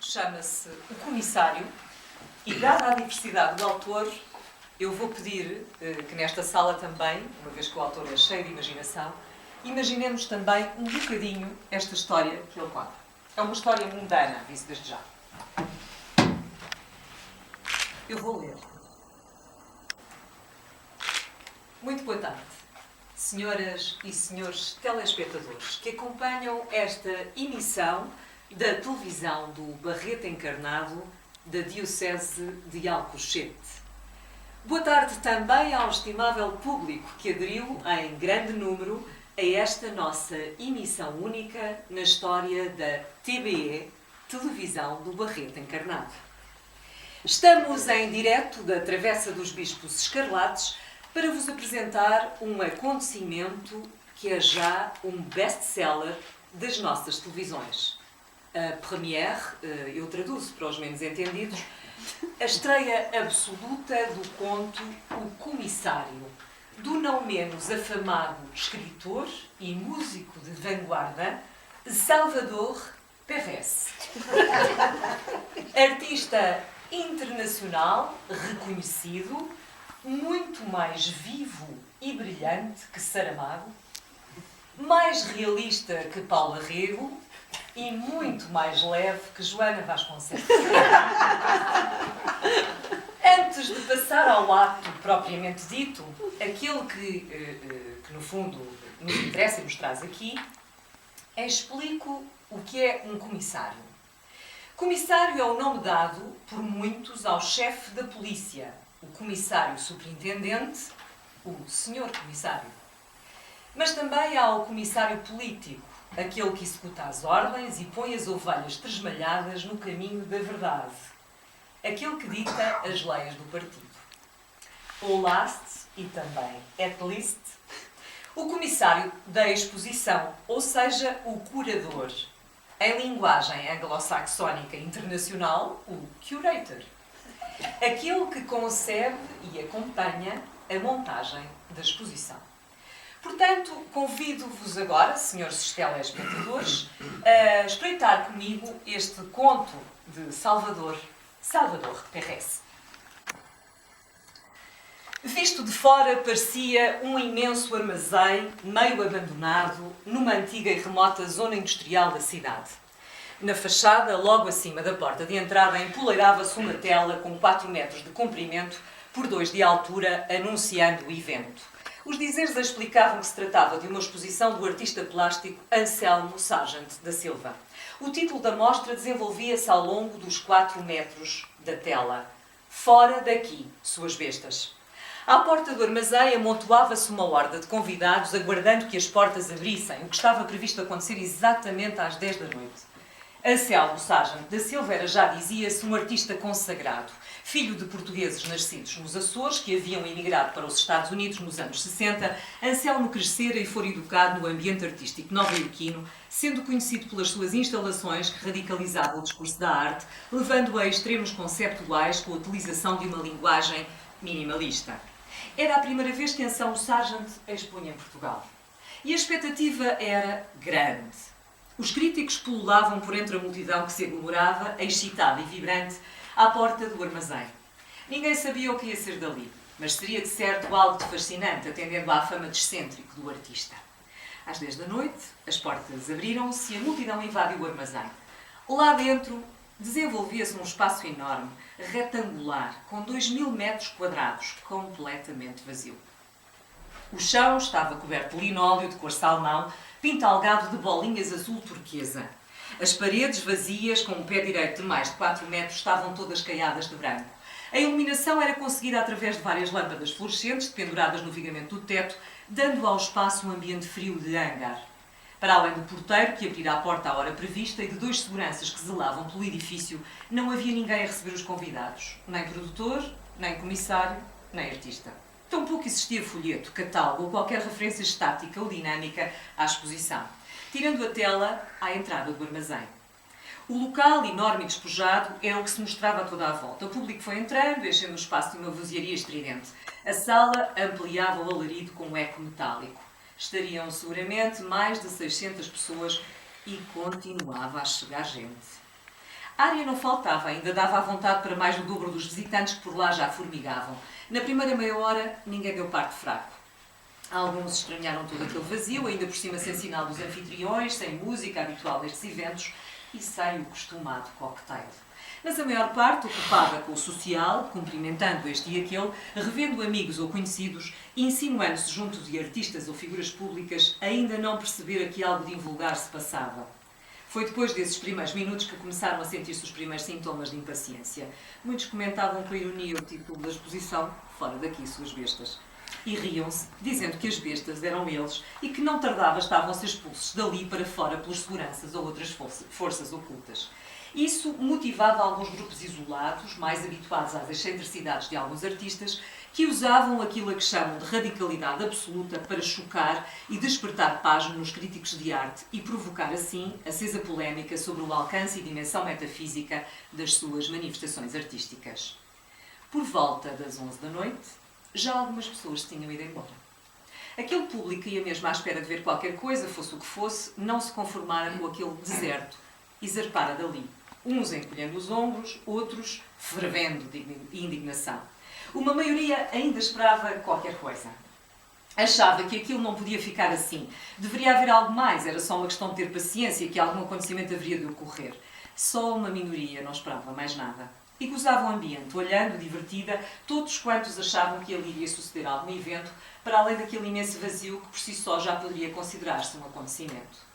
chama-se O Comissário e, dada a diversidade do autor, eu vou pedir que nesta sala também, uma vez que o autor é cheio de imaginação, imaginemos também um bocadinho esta história que ele conta. É uma história mundana, aviso desde já. Eu vou ler. Muito boa tarde, senhoras e senhores telespectadores que acompanham esta emissão da televisão do Barreto Encarnado da Diocese de Alcochete. Boa tarde também ao estimável público que aderiu em grande número a esta nossa emissão única na história da TBE, Televisão do Barreto Encarnado. Estamos em direto da Travessa dos Bispos Escarlates para vos apresentar um acontecimento que é já um best-seller das nossas televisões. A première, eu traduzo para os menos entendidos, a estreia absoluta do conto O Comissário, do não menos afamado escritor e músico de vanguarda Salvador Pérez. Artista internacional reconhecido, muito mais vivo e brilhante que Saramago, mais realista que Paulo Arrego e muito mais leve que Joana Vasconcelos. Antes de passar ao ato propriamente dito, aquilo que no fundo nos interessa e nos traz aqui, explico o que é um comissário. Comissário é o nome dado por muitos ao chefe da polícia, o comissário superintendente, o senhor comissário. Mas também há o comissário político, aquele que executa as ordens e põe as ovelhas tresmalhadas no caminho da verdade, aquele que dita as leis do partido. Ou last, e também at least, o comissário da exposição, ou seja, o curador. Em linguagem anglo-saxónica internacional, o curator. Aquele que concebe e acompanha a montagem da exposição. Portanto, convido-vos agora, senhores telespectadores, a espreitar comigo este conto de Salvador Pérez. Visto de fora, parecia um imenso armazém, meio abandonado, numa antiga e remota zona industrial da cidade. Na fachada, logo acima da porta de entrada, empoleirava-se uma tela com 4 metros de comprimento por 2 de altura, anunciando o evento. Os dizeres explicavam que se tratava de uma exposição do artista plástico Anselmo Sargent da Silva. O título da mostra desenvolvia-se ao longo dos 4 metros da tela. Fora daqui, suas bestas. À porta do armazém amontoava-se uma horda de convidados aguardando que as portas abrissem, o que estava previsto acontecer exatamente às 10 da noite. Anselmo Sargent da Silva era, já dizia-se, um artista consagrado, filho de portugueses nascidos nos Açores, que haviam emigrado para os Estados Unidos nos anos 60, Anselmo crescera e fora educado no ambiente artístico nova-iorquino, sendo conhecido pelas suas instalações que radicalizavam o discurso da arte, levando-o a extremos conceptuais com a utilização de uma linguagem minimalista. Era a primeira vez que Anselmo Sargent expunha em Portugal. E a expectativa era grande. Os críticos pululavam por entre a multidão que se aglomerava, excitada e vibrante, à porta do armazém. Ninguém sabia o que ia ser dali, mas seria de certo algo de fascinante, atendendo à fama de excêntrico do artista. Às 10 da noite, as portas abriram-se e a multidão invadiu o armazém. Lá dentro, desenvolvia-se um espaço enorme, retangular, com 2.000 metros quadrados, completamente vazio. O chão estava coberto de linóleo de cor salmão, pintalgado de bolinhas azul turquesa. As paredes vazias, com um pé direito de mais de 4 metros, estavam todas caiadas de branco. A iluminação era conseguida através de várias lâmpadas fluorescentes penduradas no vigamento do teto, dando ao espaço um ambiente frio de hangar. Para além do porteiro, que abrirá a porta à hora prevista, e de 2 seguranças que zelavam pelo edifício, não havia ninguém a receber os convidados. Nem produtor, nem comissário, nem artista. Tampouco existia folheto, catálogo ou qualquer referência estática ou dinâmica à exposição, tirando a tela à entrada do armazém. O local, enorme e despojado, era o que se mostrava a toda a volta. O público foi entrando, enchendo o espaço de uma vozearia estridente. A sala ampliava o alarido com um eco metálico. Estariam seguramente mais de 600 pessoas e continuava a chegar gente. A área não faltava, ainda dava à vontade para mais do dobro dos visitantes que por lá já formigavam. Na primeira meia hora, ninguém deu parte fraco. Alguns estranharam todo aquele vazio, ainda por cima sem sinal dos anfitriões, sem música habitual destes eventos e sem o costumado cocktail. Mas a maior parte, ocupada com o social, cumprimentando este e aquele, revendo amigos ou conhecidos, insinuando-se junto de artistas ou figuras públicas, ainda não perceber que algo de invulgar se passava. Foi depois desses primeiros minutos que começaram a sentir-se os primeiros sintomas de impaciência. Muitos comentavam com ironia o título da exposição, fora daqui suas bestas. E riam-se, dizendo que as bestas eram eles e que não tardava estavam a ser expulsos dali para fora pelas seguranças ou outras forças ocultas. Isso motivava alguns grupos isolados, mais habituados às excentricidades de alguns artistas, que usavam aquilo a que chamam de radicalidade absoluta para chocar e despertar pasmo nos críticos de arte e provocar assim acesa polémica sobre o alcance e dimensão metafísica das suas manifestações artísticas. Por volta das 11 da noite, já algumas pessoas se tinham ido embora. Aquele público que ia mesmo à espera de ver qualquer coisa, fosse o que fosse, não se conformara com aquele deserto e zarpara dali. Uns encolhendo os ombros, outros fervendo de indignação. Uma maioria ainda esperava qualquer coisa. Achava que aquilo não podia ficar assim. Deveria haver algo mais, era só uma questão de ter paciência, que algum acontecimento haveria de ocorrer. Só uma minoria não esperava mais nada. E gozava o ambiente, olhando, divertida, todos quantos achavam que ali iria suceder algum evento, para além daquele imenso vazio que por si só já poderia considerar-se um acontecimento.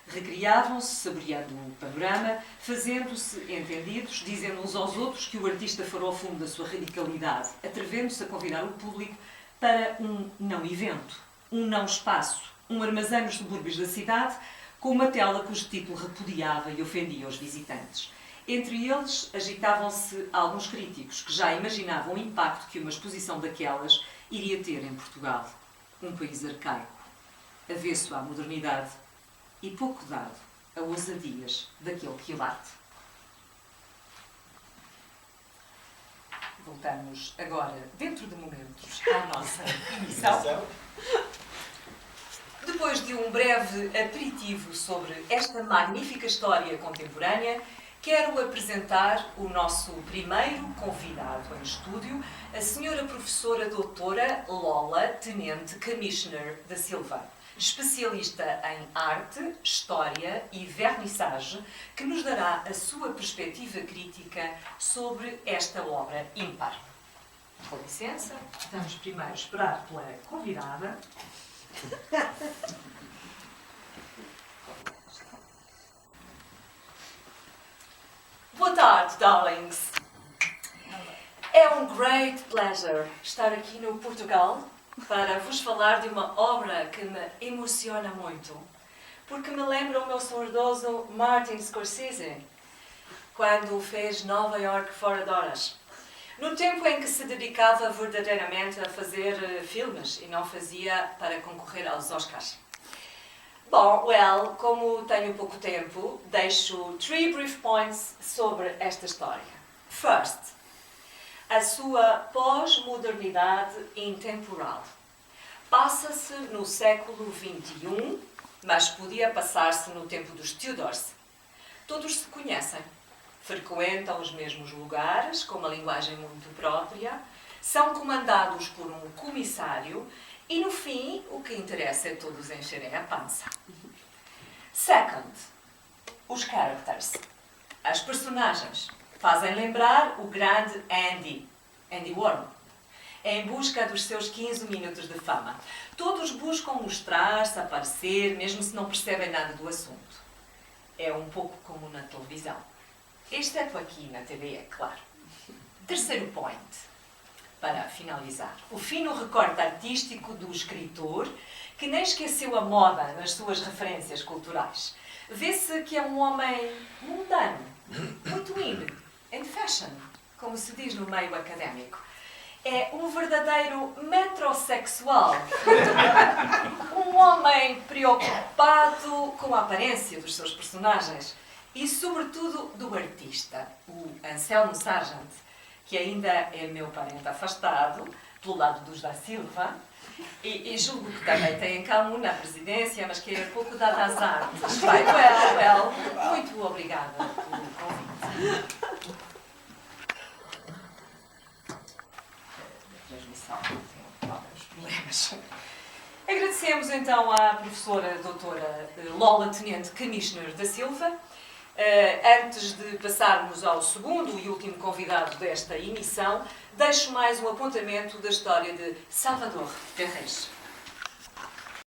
Recriavam-se, saboreando o panorama, fazendo-se entendidos, dizendo uns aos outros que o artista fará ao fundo da sua radicalidade, atrevendo-se a convidar o público para um não-evento, um não-espaço, um armazém nos subúrbios da cidade, com uma tela cujo título repudiava e ofendia os visitantes. Entre eles, agitavam-se alguns críticos que já imaginavam o impacto que uma exposição daquelas iria ter em Portugal, um país arcaico, avesso à modernidade e pouco dado a ousadias daquele que o bate. Voltamos agora, dentro de momentos, à nossa emissão. Depois de um breve aperitivo sobre esta magnífica história contemporânea, quero apresentar o nosso primeiro convidado em estúdio, a senhora professora doutora Lola Tenente Commissioner da Silva, especialista em arte, história e vernissage, que nos dará a sua perspectiva crítica sobre esta obra ímpar. Com licença, vamos primeiro esperar pela convidada. Boa tarde, darlings. É um great pleasure estar aqui no Portugal para vos falar de uma obra que me emociona muito, porque me lembra o meu saudoso Martin Scorsese, quando fez Nova York fora de horas. No tempo em que se dedicava verdadeiramente a fazer filmes e não fazia para concorrer aos Oscars. Bom, como tenho pouco tempo, deixo 3 brief points sobre esta história. First, a sua pós-modernidade intemporal. Passa-se no século XXI, mas podia passar-se no tempo dos Tudors. Todos se conhecem, frequentam os mesmos lugares, com uma linguagem muito própria, são comandados por um comissário e, no fim, o que interessa é todos encherem a pança. Second, os characters. As personagens fazem lembrar o grande Andy Warhol, em busca dos seus 15 minutos de fama. Todos buscam mostrar-se, aparecer, mesmo se não percebem nada do assunto. É um pouco como na televisão. Exceto aqui na TV, é claro. Terceiro point, para finalizar. O fino recorte artístico do escritor, que nem esqueceu a moda nas suas referências culturais. Vê-se que é um homem mundano, muito in fashion, como se diz no meio académico. É um verdadeiro metrosexual. Um homem preocupado com a aparência dos seus personagens e, sobretudo, do artista, o Anselmo Sargent, que ainda é meu parente afastado, pelo lado dos da Silva, e julgo que também tem em comum na presidência, mas que é pouco dado às artes. Muito obrigada pelo convite. Transmissão, tem alguns problemas. Agradecemos então à professora doutora Lola Tenente Commissioner da Silva. Antes de passarmos ao segundo e último convidado desta emissão, deixo mais um apontamento da história de Salvador Ferreira.